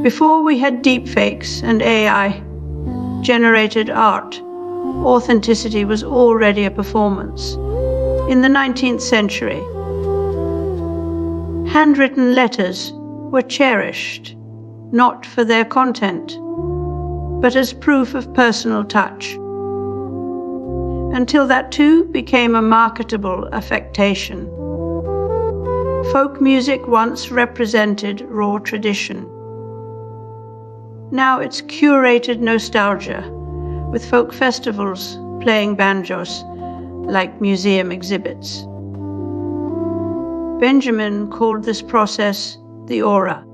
Before we had deepfakes and AI-generated art, authenticity was already a performance. In the 19th century, handwritten letters were cherished, not for their content, but as proof of personal touch, until that too became a marketable affectation. Folk music once represented raw tradition. Now it's curated nostalgia, with folk festivals playing banjos like museum exhibits. Benjamin called this process the aura,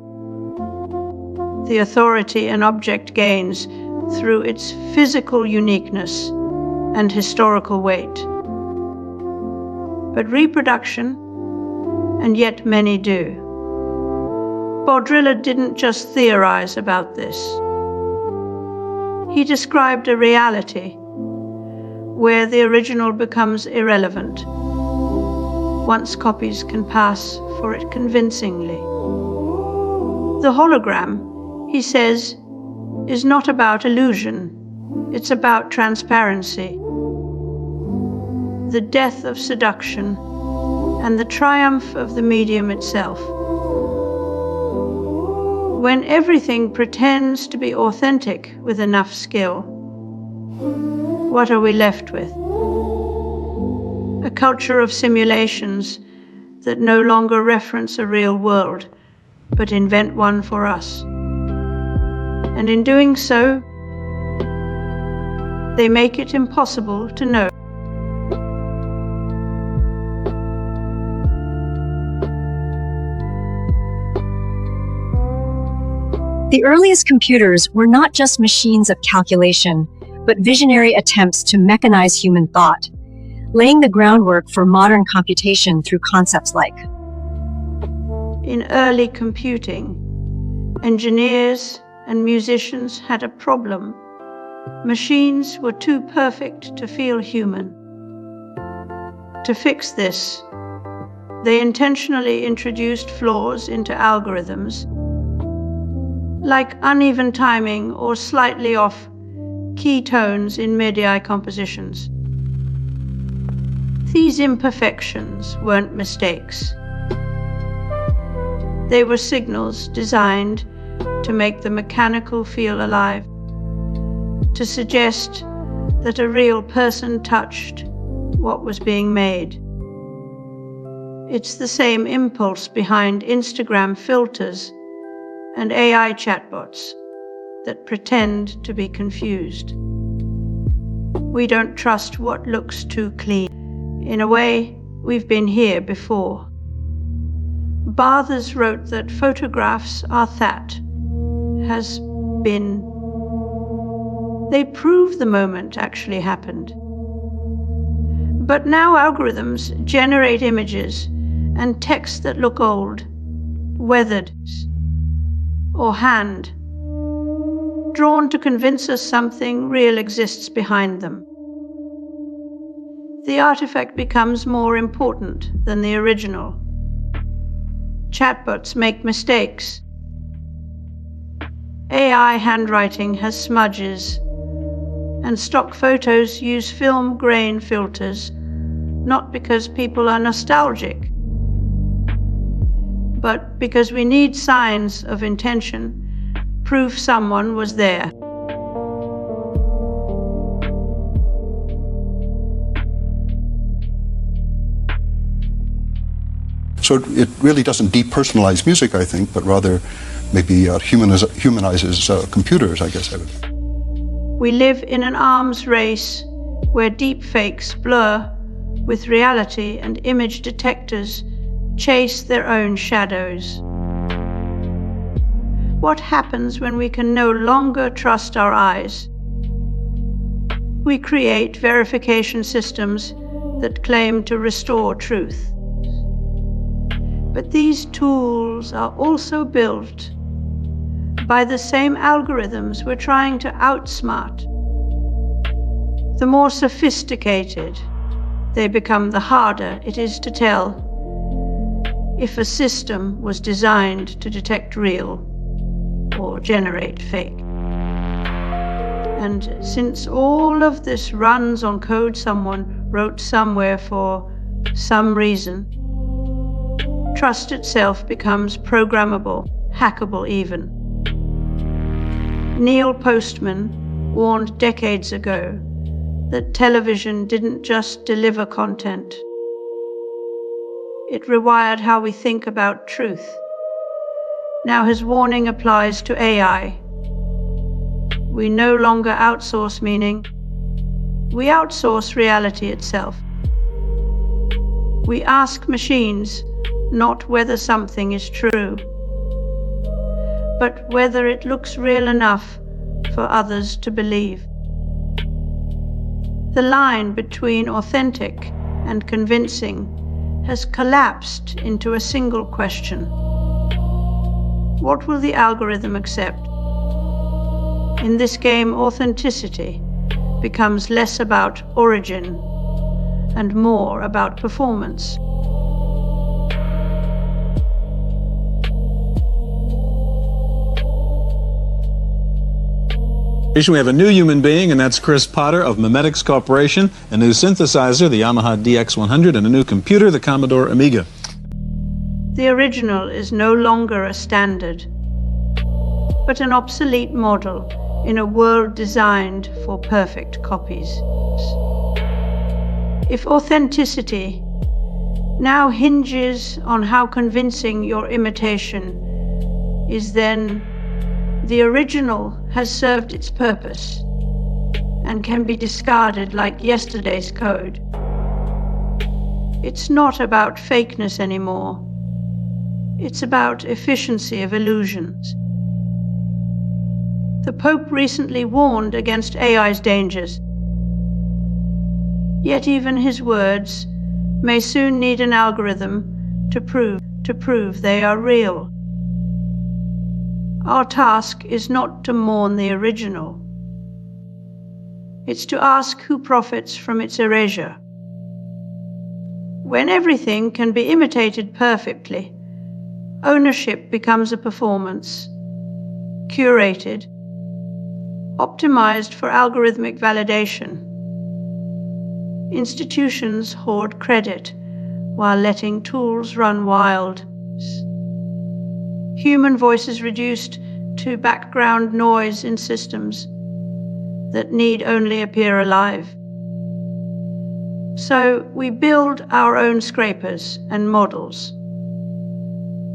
the authority an object gains through its physical uniqueness and historical weight. But reproduction, and yet many do. Baudrillard didn't just theorize about this. He described a reality where the original becomes irrelevant once copies can pass for it convincingly. The hologram, he says, is not about illusion, it's about transparency. The death of seduction and the triumph of the medium itself. When everything pretends to be authentic with enough skill, what are we left with? A culture of simulations that no longer reference a real world, but invent one for us. And in doing so, they make it impossible to know. The earliest computers were not just machines of calculation, but visionary attempts to mechanize human thought, laying the groundwork for modern computation through concepts like. In early computing, engineers and musicians had a problem. Machines were too perfect to feel human. To fix this, they intentionally introduced flaws into algorithms, like uneven timing or slightly off key tones in MIDI compositions. These imperfections weren't mistakes. They were signals designed to make the mechanical feel alive, to suggest that a real person touched what was being made. It's the same impulse behind Instagram filters and AI chatbots that pretend to be confused. We don't trust what looks too clean. In a way, we've been here before. Barthers wrote that photographs are that, has been. They prove the moment actually happened. But now algorithms generate images and text that look old, weathered, or hand, drawn to convince us something real exists behind them. The artifact becomes more important than the original. Chatbots make mistakes. AI handwriting has smudges, and stock photos use film grain filters, not because people are nostalgic, but because we need signs of intention, proof someone was there. So it really doesn't depersonalize music, I think, but rather maybe humanizes computers, I guess I would. We live in an arms race where deepfakes blur with reality and image detectors chase their own shadows. What happens when we can no longer trust our eyes? We create verification systems that claim to restore truth. But these tools are also built by the same algorithms we're trying to outsmart. The more sophisticated they become, the harder it is to tell if a system was designed to detect real or generate fake. And since all of this runs on code someone wrote somewhere for some reason, trust itself becomes programmable, hackable even. Neil Postman warned decades ago that television didn't just deliver content. It rewired how we think about truth. Now his warning applies to AI. We no longer outsource meaning. We outsource reality itself. We ask machines not whether something is true, but whether it looks real enough for others to believe. The line between authentic and convincing has collapsed into a single question. What will the algorithm accept? In this game, authenticity becomes less about origin and more about performance. We have a new human being, and that's Chris Potter of Memetics Corporation, a new synthesizer, the Yamaha DX100, and a new computer, the Commodore Amiga. The original is no longer a standard, but an obsolete model in a world designed for perfect copies. If authenticity now hinges on how convincing your imitation is, then the original has served its purpose and can be discarded like yesterday's code. It's not about fakeness anymore. It's about efficiency of illusions. The Pope recently warned against AI's dangers. Yet even his words may soon need an algorithm to prove they are real. Our task is not to mourn the original. It's to ask who profits from its erasure. When everything can be imitated perfectly, ownership becomes a performance, curated, optimized for algorithmic validation. Institutions hoard credit while letting tools run wild. Human voice is reduced to background noise in systems that need only appear alive. So we build our own scrapers and models.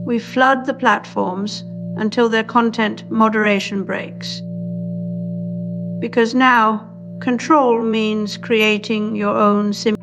We flood the platforms until their content moderation breaks. Because now, control means creating your own simulation.